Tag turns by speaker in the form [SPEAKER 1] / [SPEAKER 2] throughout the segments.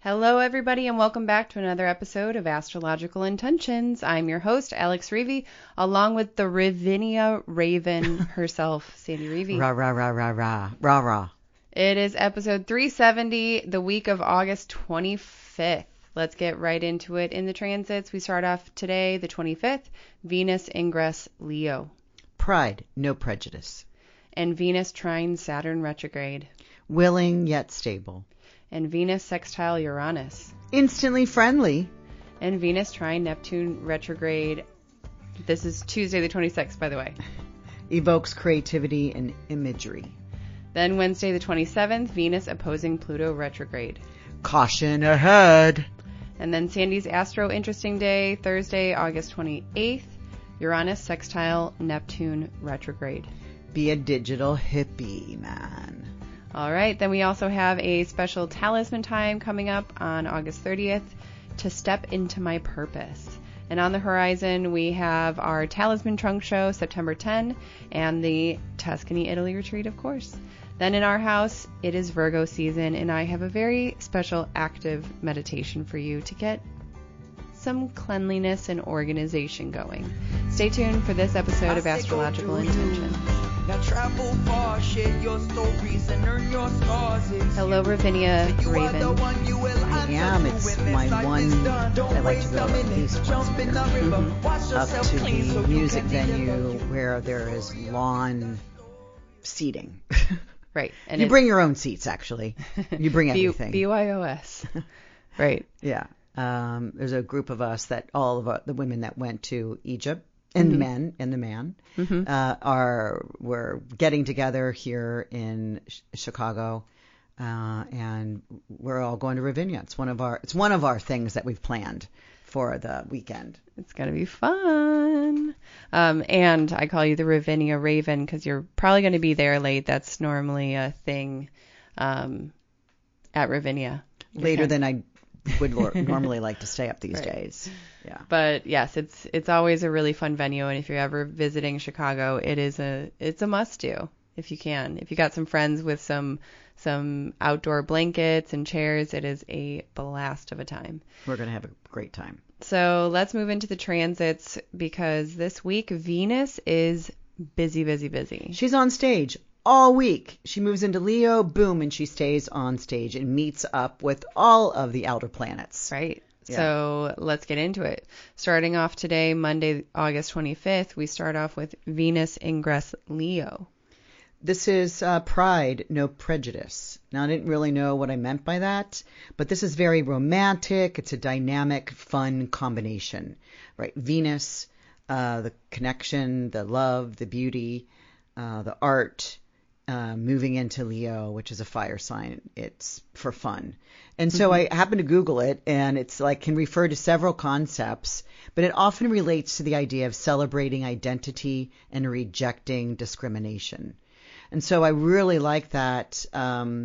[SPEAKER 1] Hello, everybody, and welcome back to another episode of Astrological Intentions. I'm your host, Alex Reevy, along with the Ravinia Raven herself, Sandy Reevy.
[SPEAKER 2] Rah, rah, rah, rah, rah, rah, rah.
[SPEAKER 1] It is episode 370, the week of August 25th. Let's get right into it. In the transits, we start off today, the 25th, Venus ingress Leo.
[SPEAKER 2] Pride, no prejudice.
[SPEAKER 1] And Venus trine Saturn retrograde.
[SPEAKER 2] Willing yet stable.
[SPEAKER 1] And Venus sextile Uranus.
[SPEAKER 2] Instantly friendly.
[SPEAKER 1] And Venus trine Neptune retrograde. This is Tuesday the 26th, by the way.
[SPEAKER 2] Evokes creativity and imagery.
[SPEAKER 1] Then Wednesday the 27th, Venus opposing Pluto retrograde.
[SPEAKER 2] Caution ahead.
[SPEAKER 1] And then Sandy's Astro-Interesting day, Thursday, August 28th, Uranus sextile Neptune retrograde.
[SPEAKER 2] Be a digital hippie, man.
[SPEAKER 1] All right, then we also have a special Talisman time coming up on August 30th to step into my purpose. And on the horizon, we have our Talisman trunk show, September 10, and the Tuscany, Italy retreat, of course. Then in our house, it is Virgo season, and I have a very special active meditation for you to get some cleanliness and organization going. Stay tuned for this episode of Astrological Intention.
[SPEAKER 3] Now travel far, share your stories and earn your scars.
[SPEAKER 1] Hello, Ravinia Raven.
[SPEAKER 2] I am. It's my one. I like to go at least once a year. Up to the music venue where there is lawn seating.
[SPEAKER 1] Right.
[SPEAKER 2] And you bring your own seats, actually. You bring everything.
[SPEAKER 1] BYOS. Right.
[SPEAKER 2] Yeah. There's a group of us that all of the women that went to Egypt and the man we're getting together here in Chicago, and we're all going to Ravinia. It's one of our things that we've planned for the weekend.
[SPEAKER 1] It's gonna be fun. And I call you the Ravinia Raven because you're probably going to be there late. That's normally a thing at Ravinia.
[SPEAKER 2] Later than I would normally like to stay up these days. Yeah.
[SPEAKER 1] But yes, it's always a really fun venue, and if you're ever visiting Chicago, it's a must do if you can. If you got some friends with some outdoor blankets and chairs, it is a blast of a time.
[SPEAKER 2] We're going to have a great time.
[SPEAKER 1] So let's move into the transits because this week Venus is busy, busy, busy.
[SPEAKER 2] She's on stage all week. She moves into Leo, boom, and she stays on stage and meets up with all of the outer planets.
[SPEAKER 1] Right. Yeah. So let's get into it. Starting off today, Monday, August 25th, we start off with Venus ingress Leo.
[SPEAKER 2] This is Pride, no Prejudice. Now, I didn't really know what I meant by that, but this is very romantic. It's a dynamic, fun combination, right? Venus, the connection, the love, the beauty, the art, moving into Leo, which is a fire sign. It's for fun. And so I happened to Google it, and it's like can refer to several concepts, but it often relates to the idea of celebrating identity and rejecting discrimination. And so I really like that. I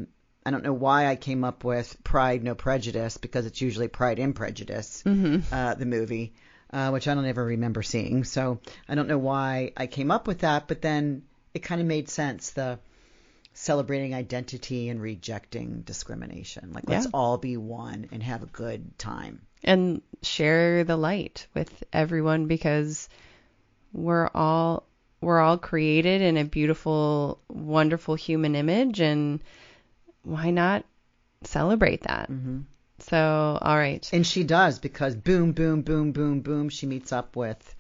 [SPEAKER 2] don't know why I came up with Pride, No Prejudice, because it's usually Pride and Prejudice, the movie, which I don't ever remember seeing. So I don't know why I came up with that, but then it kind of made sense, the celebrating identity and rejecting discrimination. Like, let's all be one and have a good time.
[SPEAKER 1] And share the light with everyone because we're all created in a beautiful, wonderful human image, and why not celebrate that? Mm-hmm. So, all right.
[SPEAKER 2] And she does, because boom, boom, boom, boom, boom, she meets up with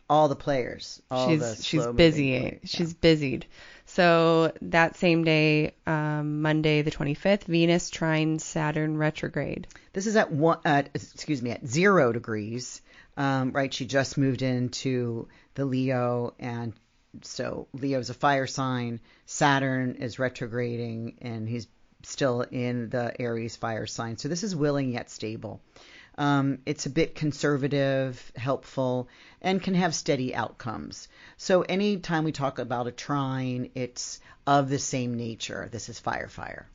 [SPEAKER 2] all the players.
[SPEAKER 1] She's busy. She's busied. So that same day, Monday the 25th, Venus trine Saturn retrograde.
[SPEAKER 2] This is at 0 degrees. Right, she just moved into the Leo, and so Leo's a fire sign. Saturn is retrograding, and he's still in the Aries fire sign. So this is willing yet stable. It's a bit conservative, helpful, and can have steady outcomes. So anytime we talk about a trine, it's of the same nature. This is fire.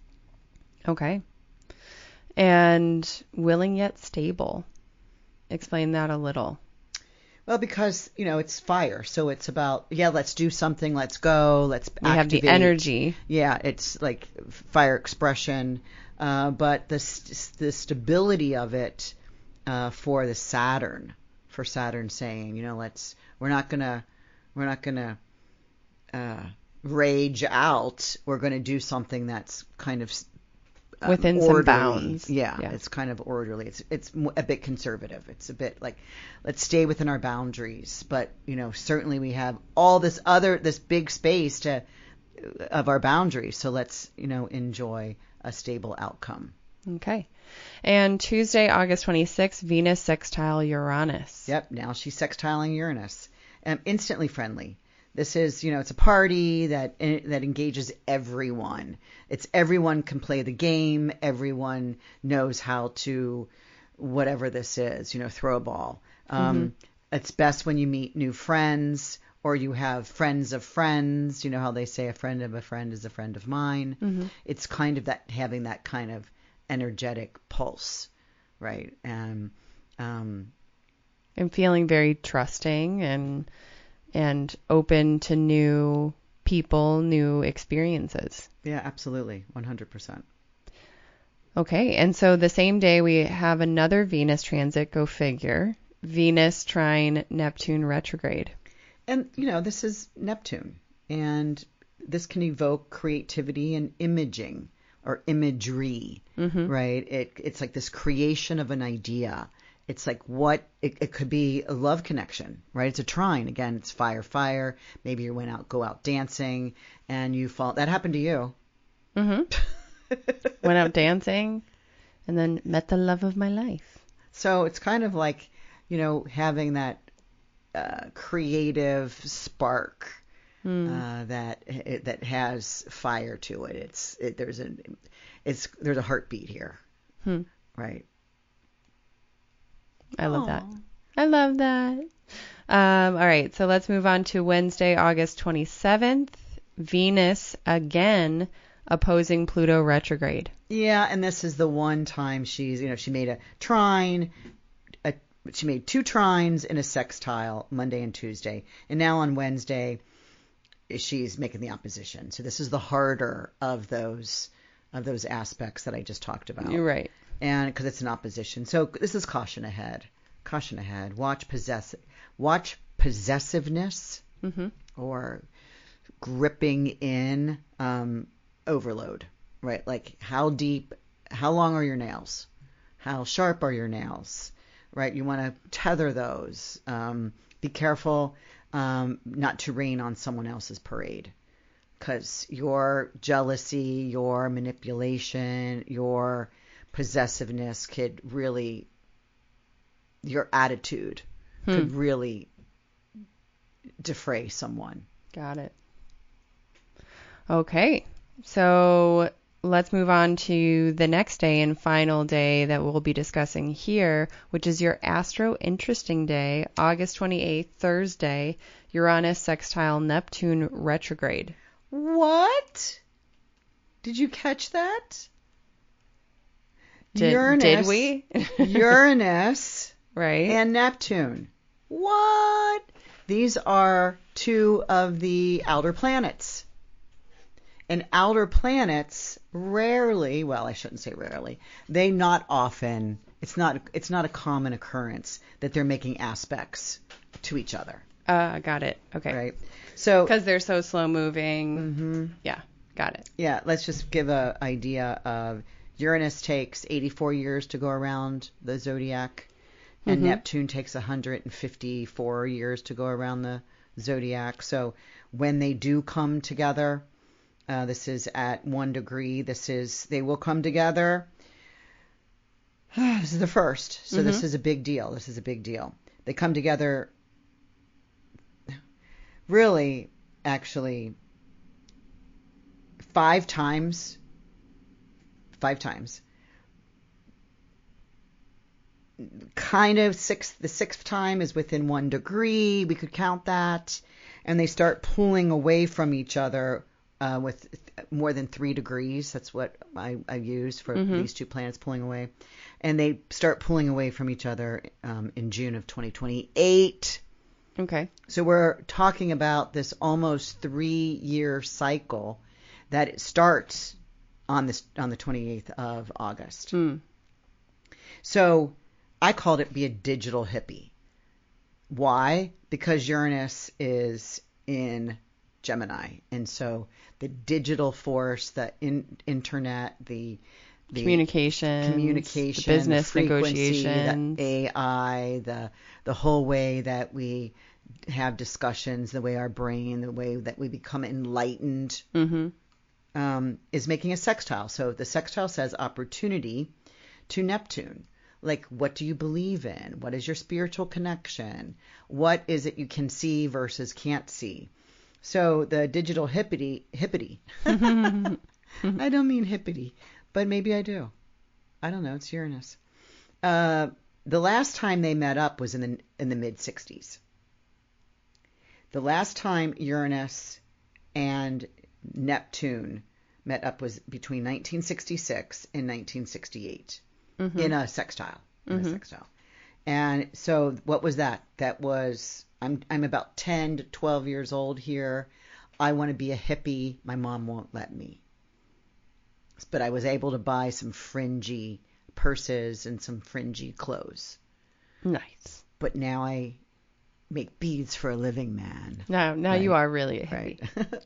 [SPEAKER 1] Okay. And willing yet stable. Explain that a little.
[SPEAKER 2] Well, because, it's fire. So it's about, let's do something. Let's go. Let's activate.
[SPEAKER 1] We have the energy.
[SPEAKER 2] Yeah, it's like fire expression. but the stability of it for the Saturn, saying, we're not gonna rage out. We're going to do something that's kind of
[SPEAKER 1] within
[SPEAKER 2] orderly.
[SPEAKER 1] Some bounds.
[SPEAKER 2] Yeah, it's kind of orderly. It's a bit conservative. It's a bit like, let's stay within our boundaries. But certainly we have all this big space of our boundaries. So let's enjoy a stable outcome.
[SPEAKER 1] Okay. And Tuesday, August 26th, Venus sextile Uranus.
[SPEAKER 2] Yep. Now she's sextiling Uranus. Instantly friendly. This is, it's a party that engages everyone. It's everyone can play the game. Everyone knows how to, whatever this is, throw a ball. It's best when you meet new friends or you have friends of friends. You know how they say a friend of a friend is a friend of mine. It's kind of that, having that kind of energetic pulse, right? And
[SPEAKER 1] feeling very trusting and open to new people, new experiences.
[SPEAKER 2] Yeah, absolutely. 100%.
[SPEAKER 1] Okay. And so the same day we have another Venus transit, go figure, Venus trine Neptune retrograde. And,
[SPEAKER 2] this is Neptune, and this can evoke creativity and imaging or imagery, right? It's like this creation of an idea. It's like it could be a love connection, right? It's a trine. Again, it's fire. Maybe you go out dancing and you fall. That happened to you.
[SPEAKER 1] Went out dancing and then met the love of my life.
[SPEAKER 2] So it's kind of like, having that creative spark that has fire to it. There's a heartbeat here, right?
[SPEAKER 1] I love that. I love that. All right, so let's move on to Wednesday, August 27th. Venus again opposing Pluto retrograde.
[SPEAKER 2] Yeah, and this is the one time she made a trine. She made 2 trines in a sextile Monday and Tuesday, and now on Wednesday she's making the opposition. So this is the harder of those aspects that I just talked about.
[SPEAKER 1] You're right.
[SPEAKER 2] And because it's an opposition. So this is caution ahead. Caution ahead. Watch possessiveness or gripping in overload, right? Like how long are your nails? How sharp are your nails, right? You want to tether those. Be careful not to rain on someone else's parade, because your jealousy, your manipulation, your possessiveness could really, your attitude could really defray someone.
[SPEAKER 1] Got it. Okay, so let's move on to the next day and final day that we'll be discussing here, which is your Astro-Interesting day, August 28th, Thursday, Uranus sextile Neptune retrograde.
[SPEAKER 2] What? Did you catch that?
[SPEAKER 1] Did we?
[SPEAKER 2] Uranus
[SPEAKER 1] right.
[SPEAKER 2] And Neptune. What? These are 2 of the outer planets. And outer planets rarely, well, I shouldn't say rarely, they not often, it's not a common occurrence that they're making aspects to each other.
[SPEAKER 1] Got it. Okay.
[SPEAKER 2] Right. So
[SPEAKER 1] because they're so slow moving. Yeah, got it.
[SPEAKER 2] Yeah, let's just give an idea of Uranus takes 84 years to go around the zodiac, and Neptune takes 154 years to go around the zodiac. So when they do come together, this is at 1 degree. They will come together. This is the first. So this is a big deal. They come together really, actually, 5 times. 5 times. Kind of the 6th time is within 1 degree. We could count that. And they start pulling away from each other with more than 3 degrees. That's what I use for these 2 planets pulling away. And they start pulling away from each other in June of 2028.
[SPEAKER 1] Okay.
[SPEAKER 2] So we're talking about this almost 3-year cycle that it starts on the 28th of August.
[SPEAKER 1] Mm.
[SPEAKER 2] So I called it be a digital hippie. Why? Because Uranus is in Gemini, and so the digital force, the internet, the
[SPEAKER 1] communication,
[SPEAKER 2] the
[SPEAKER 1] business
[SPEAKER 2] the frequency,
[SPEAKER 1] negotiations,
[SPEAKER 2] the AI, the whole way that we have discussions, the way our brain, the way that we become enlightened, is making a sextile. So the sextile says opportunity to Neptune. Like, what do you believe in? What is your spiritual connection? What is it you can see versus can't see? So the digital hippity. I don't mean hippity, but maybe I do. I don't know. It's Uranus. The last time they met up was in the mid 60s. The last time Uranus and Neptune met up was between 1966 and 1968 in a sextile. And so what was that? That was, I'm about 10 to 12 years old here. I want to be a hippie. My mom won't let me. But I was able to buy some fringy purses and some fringy clothes.
[SPEAKER 1] Nice.
[SPEAKER 2] But now I make beads for a living, man.
[SPEAKER 1] Now right. You are really a hippie.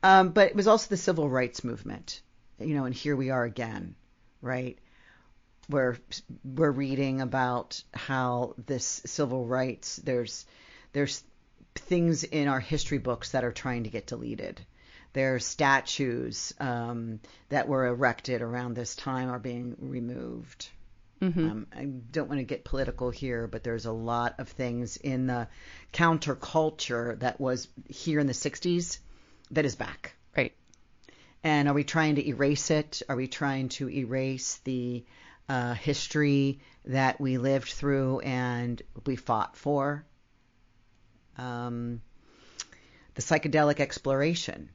[SPEAKER 2] Right. But it was also the civil rights movement, and here we are again, right? We're reading about how this civil rights, there's things in our history books that are trying to get deleted. There's statues that were erected around this time are being removed. I don't want to get political here, but there's a lot of things in the counterculture that was here in the 60s that is back.
[SPEAKER 1] Right.
[SPEAKER 2] And are we trying to erase it? Are we trying to erase the history that we lived through and we fought for? The psychedelic exploration,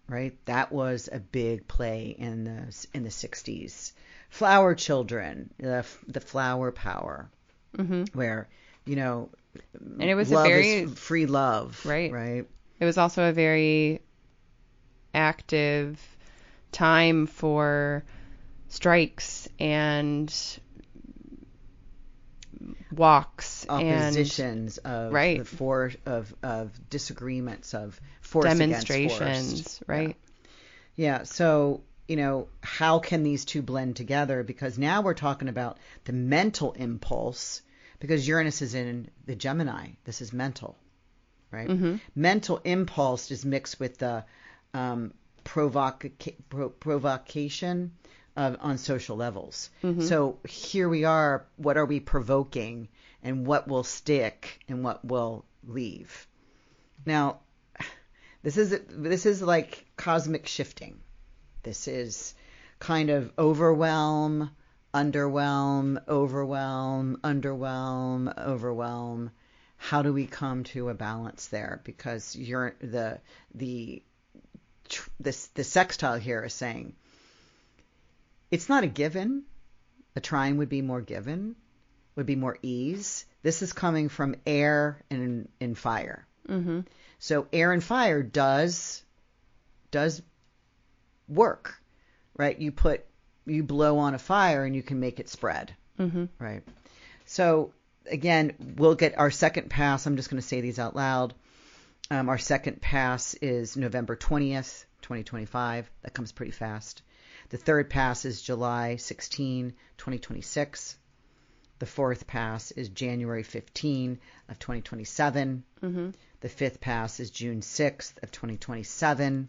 [SPEAKER 2] right? That was a big play in the 60s. Flower children, the flower power, where, and
[SPEAKER 1] it was
[SPEAKER 2] love
[SPEAKER 1] a very
[SPEAKER 2] is free love, right?
[SPEAKER 1] It was also a very active time for strikes and walks,
[SPEAKER 2] oppositions
[SPEAKER 1] and,
[SPEAKER 2] of disagreements, of force
[SPEAKER 1] demonstrations,
[SPEAKER 2] against force.
[SPEAKER 1] right?
[SPEAKER 2] Yeah. So, how can these two blend together? Because now we're talking about the mental impulse, because Uranus is in the Gemini. This is mental, right? Mental impulse is mixed with the provocation on social levels. So here we are. What are we provoking, and what will stick, and what will leave? Now, this is like cosmic shifting. This is kind of overwhelm, underwhelm, overwhelm. How do we come to a balance there? Because the sextile here is saying it's not a given. A trine would be more given, would be more ease. This is coming from air and fire. So air and fire does work, right? You blow on a fire and you can make it spread, right? So again, we'll get our second pass. I'm just going to say these out loud. Our second pass is November 20th, 2025. That comes pretty fast. The third pass is July 16, 2026. The fourth pass is January 15 of 2027. The fifth pass is June 6th of 2027.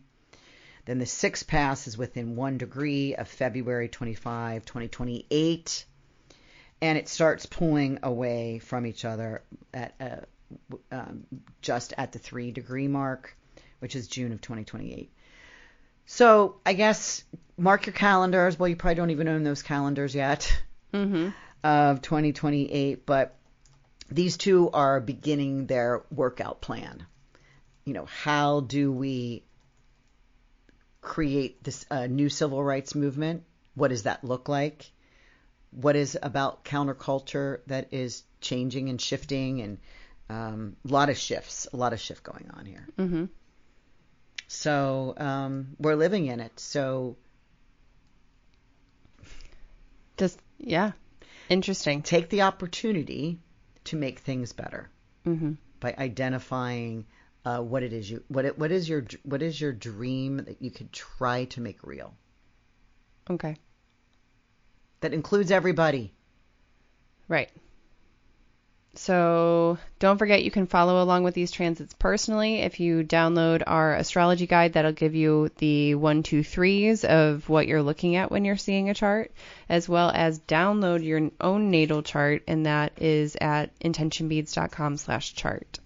[SPEAKER 2] Then the sixth pass is within 1 degree of February 25, 2028. And it starts pulling away from each other at just at the 3 degree mark, which is June of 2028. So I guess mark your calendars. Well, you probably don't even own those calendars yet of 2028, but these two are beginning their workout plan. How do we create this new civil rights movement? What does that look like? What is about counterculture that is changing and shifting, and a lot of shift going on here. So we're living in it. So
[SPEAKER 1] Just, yeah. Interesting.
[SPEAKER 2] Take the opportunity to make things better by identifying what it is what is your dream that you could try to make real.
[SPEAKER 1] Okay.
[SPEAKER 2] That includes everybody.
[SPEAKER 1] Right. So don't forget you can follow along with these transits personally. If you download our astrology guide, that'll give you the 1, 2, 3s of what you're looking at when you're seeing a chart, as well as download your own natal chart, and that is at intentionbeads.com/chart.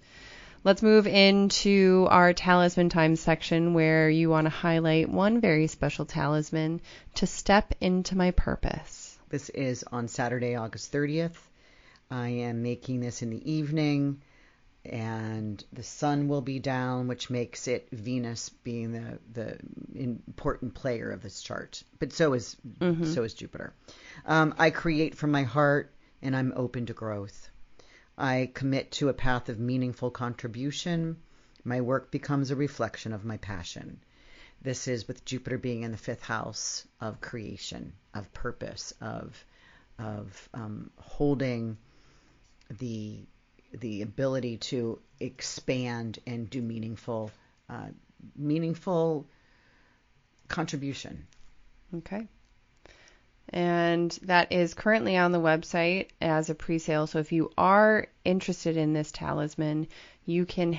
[SPEAKER 1] Let's move into our talisman time section, where you want to highlight one very special talisman, to step into my purpose.
[SPEAKER 2] This is on Saturday, August 30th. I am making this in the evening, and the sun will be down, which makes it Venus being the important player of this chart. But so is Jupiter. I create from my heart, and I'm open to growth. I commit to a path of meaningful contribution. My work becomes a reflection of my passion. This is with Jupiter being in the 5th house of creation, of purpose, of holding the ability to expand and do meaningful contribution.
[SPEAKER 1] Okay. And that is currently on the website as a pre-sale. So if you are interested in this talisman, you can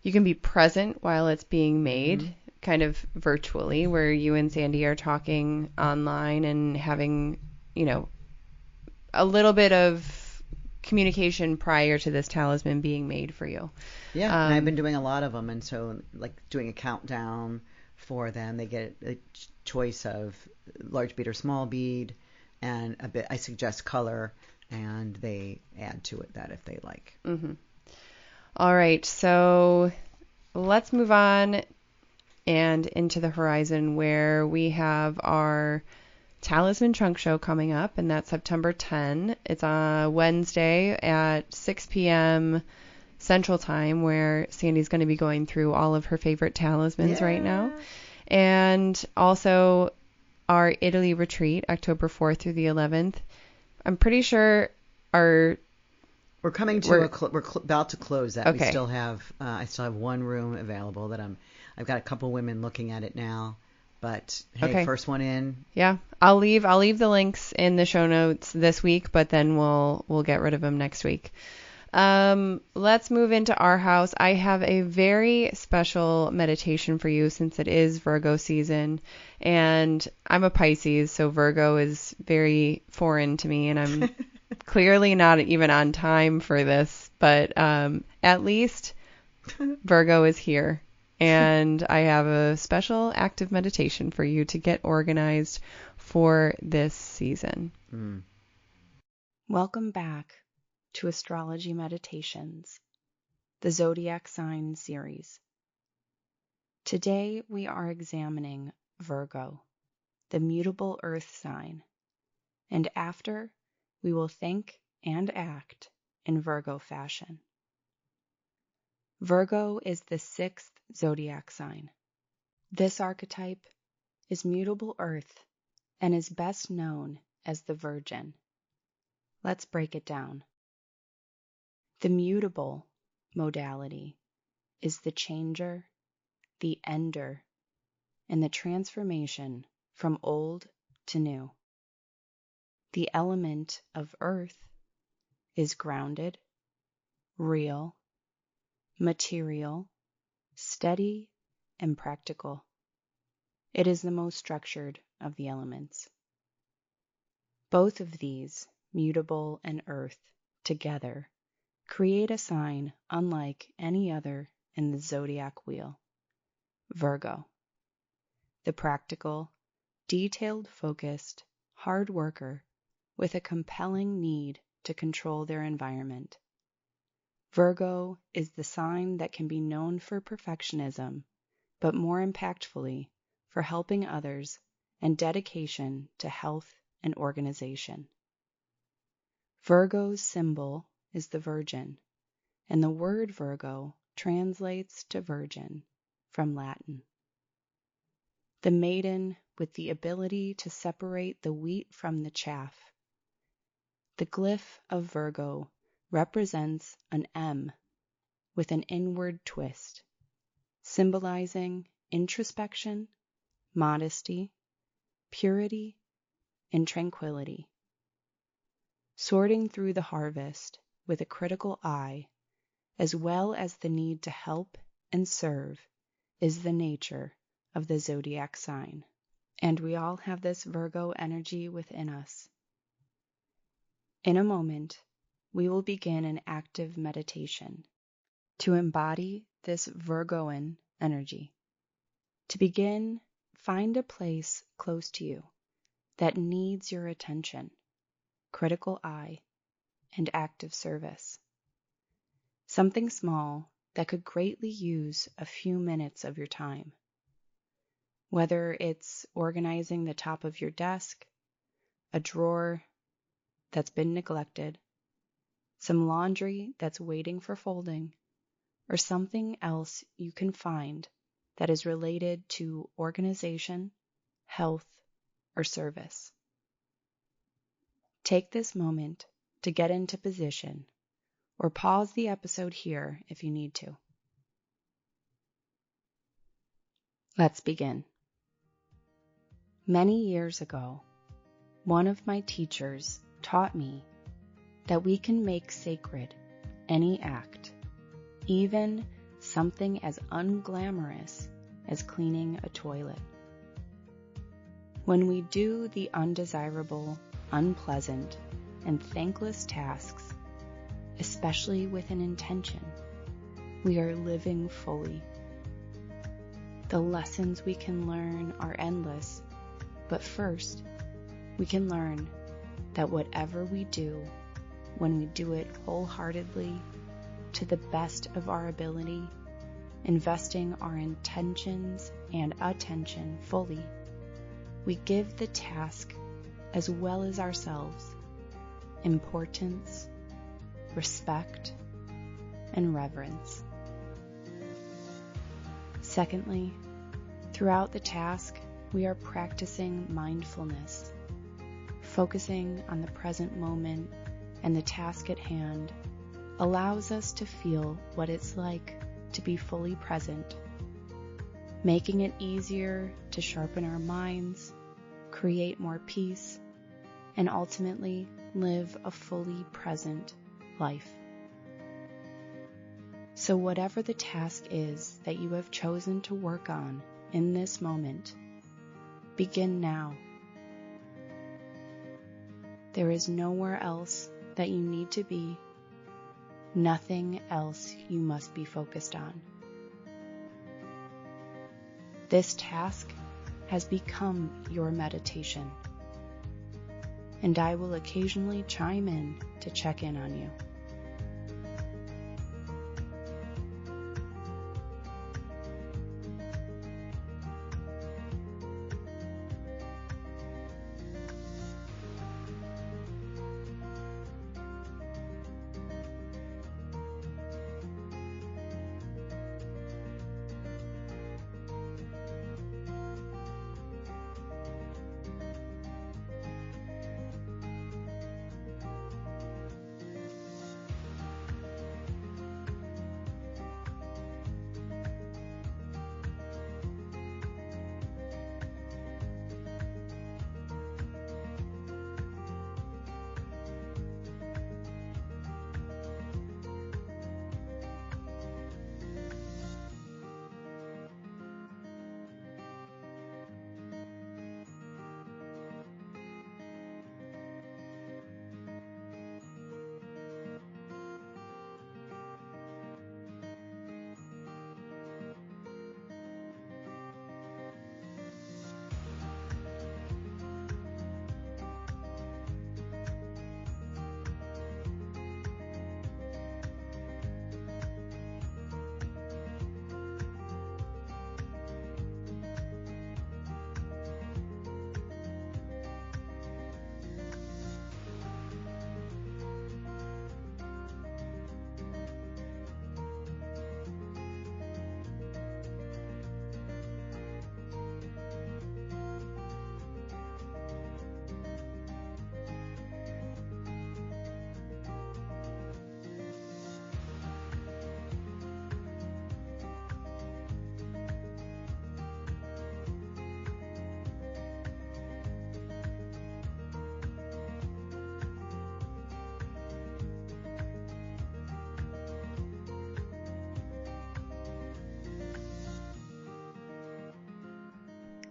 [SPEAKER 1] be present while it's being made, kind of virtually, where you and Sandy are talking online and having, a little bit of communication prior to this talisman being made for you.
[SPEAKER 2] Yeah, and I've been doing a lot of them, and so like doing a countdown for them. They get a choice of large bead or small bead, and a bit. I suggest color, and they add to it that if they like.
[SPEAKER 1] All right, so let's move on and into the horizon, where we have our Talisman Trunk Show coming up, and that's September 10. It's on Wednesday at 6 p.m. Central Time, where Sandy's going to be going through all of her favorite talismans right now. And also our Italy retreat, October 4th through the 11th. I'm pretty sure we're
[SPEAKER 2] coming to we're about to close that.
[SPEAKER 1] Okay.
[SPEAKER 2] We still have I still have one room available that I've got a couple women looking at it now. But hey,
[SPEAKER 1] okay.
[SPEAKER 2] First one in.
[SPEAKER 1] Yeah, I'll leave the links in the show notes this week, but then we'll get rid of them next week. Let's move into our house. I have a very special meditation for you since it is Virgo season, and I'm a Pisces, so Virgo is very foreign to me, and I'm clearly not even on time for this, but at least Virgo is here. And I have a special active meditation for you to get organized for this season.
[SPEAKER 4] Welcome back to Astrology Meditations, the Zodiac Sign series. Today we are examining Virgo, the mutable earth sign, and after we will think and act in Virgo fashion. Virgo is the 6th zodiac sign. This archetype is mutable earth and is best known as the Virgin. Let's break it down. The mutable modality is the changer, the ender, and the transformation from old to new. The element of earth is grounded, real, material, steady, and practical. It is the most structured of the elements. Both of these, mutable and earth, together create a sign unlike any other in the zodiac wheel, Virgo. The practical, detailed-focused, hard worker with a compelling need to control their environment. Virgo is the sign that can be known for perfectionism, but more impactfully for helping others and dedication to health and organization. Virgo's symbol is the Virgin, and the word Virgo translates to virgin from Latin. The maiden with the ability to separate the wheat from the chaff. The glyph of Virgo represents an M with an inward twist, symbolizing introspection, modesty, purity, and tranquility. Sorting through the harvest with a critical eye, as well as the need to help and serve, is the nature of the zodiac sign. And we all have this Virgo energy within us. In a moment, we will begin an active meditation to embody this Virgoan energy. To begin, find a place close to you that needs your attention, critical eye, and active service. Something small that could greatly use a few minutes of your time. Whether it's organizing the top of your desk, a drawer that's been neglected, some laundry that's waiting for folding, or something else you can find that is related to organization, health, or service. Take this moment to get into position, or pause the episode here if you need to. Let's begin. Many years ago, one of my teachers taught me that we can make sacred any act, even something as unglamorous as cleaning a toilet. When we do the undesirable, unpleasant, and thankless tasks, especially with an intention, we are living fully. The lessons we can learn are endless, but first, we can learn that whatever we do, when we do it wholeheartedly, to the best of our ability, investing our intentions and attention fully, we give the task, as well as ourselves, importance, respect, and reverence. Secondly, throughout the task, we are practicing mindfulness, focusing on the present moment and the task at hand allows us to feel what it's like to be fully present, making it easier to sharpen our minds, create more peace, and ultimately live a fully present life. So whatever the task is that you have chosen to work on in this moment, begin now. There is nowhere else that you need to be, nothing else you must be focused on. This task has become your meditation, and I will occasionally chime in to check in on you.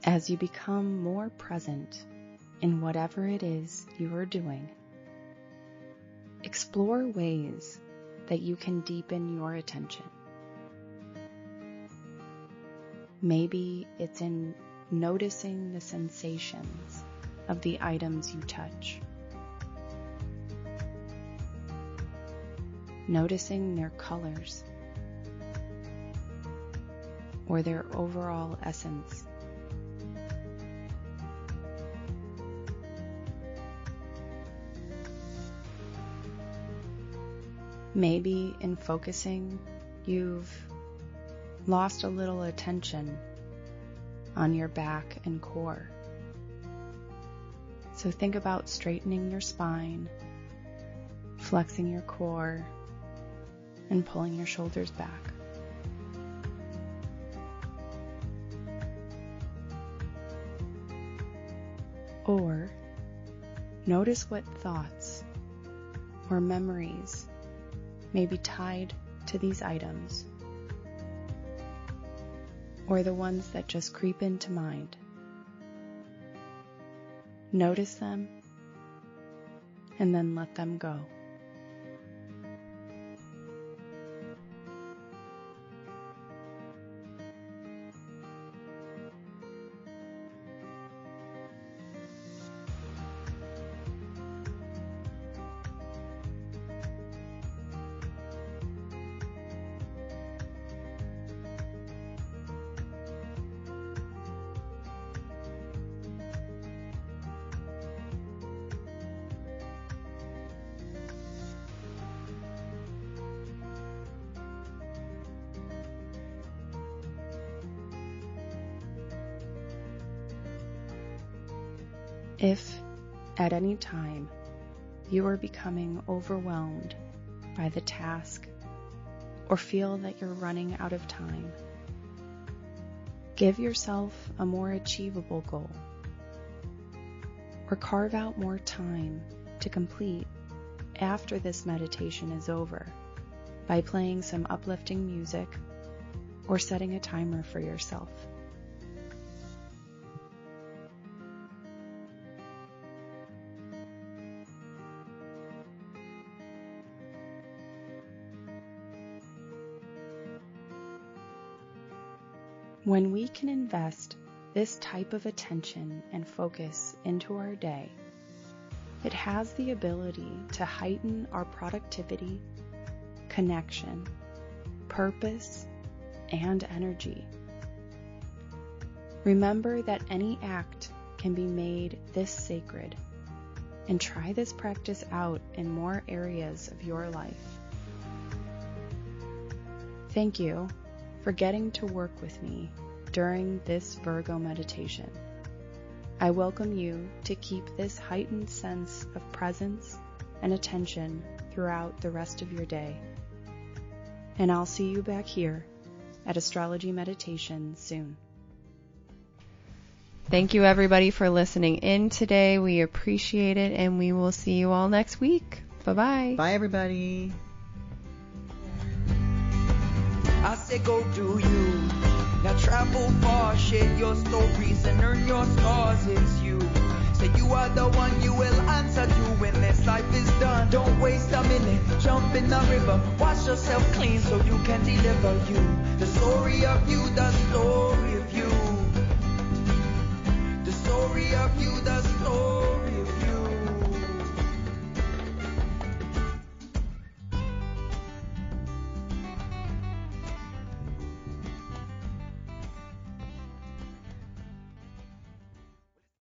[SPEAKER 4] As you become more present in whatever it is you are doing, explore ways that you can deepen your attention. Maybe it's in noticing the sensations of the items you touch, noticing their colors or their overall essence. Maybe in focusing, you've lost a little attention on your back and core. So think about straightening your spine, flexing your core, and pulling your shoulders back. Or notice what thoughts or memories may be tied to these items, or the ones that just creep into mind. Notice them and then let them go. If at any time you are becoming overwhelmed by the task or feel that you're running out of time, give yourself a more achievable goal, or carve out more time to complete after this meditation is over by playing some uplifting music or setting a timer for yourself. When we can invest this type of attention and focus into our day, it has the ability to heighten our productivity, connection, purpose, and energy. Remember that any act can be made this sacred, and try this practice out in more areas of your life. Thank you for getting to work with me during this Virgo meditation. I welcome you to keep this heightened sense of presence and attention throughout the rest of your day. And I'll see you back here at Astrology Meditation soon.
[SPEAKER 1] Thank you everybody for listening in today. We appreciate it, and we will see you all next week. Bye-bye.
[SPEAKER 2] Bye, everybody.
[SPEAKER 3] I say go do you. Now travel far, share your stories and earn your scars. It's you. Say you are the one, you will answer to when this life is done. Don't waste a minute, jump in the river. Wash yourself clean so you can deliver you. The story of you, the story of you. The story of you, the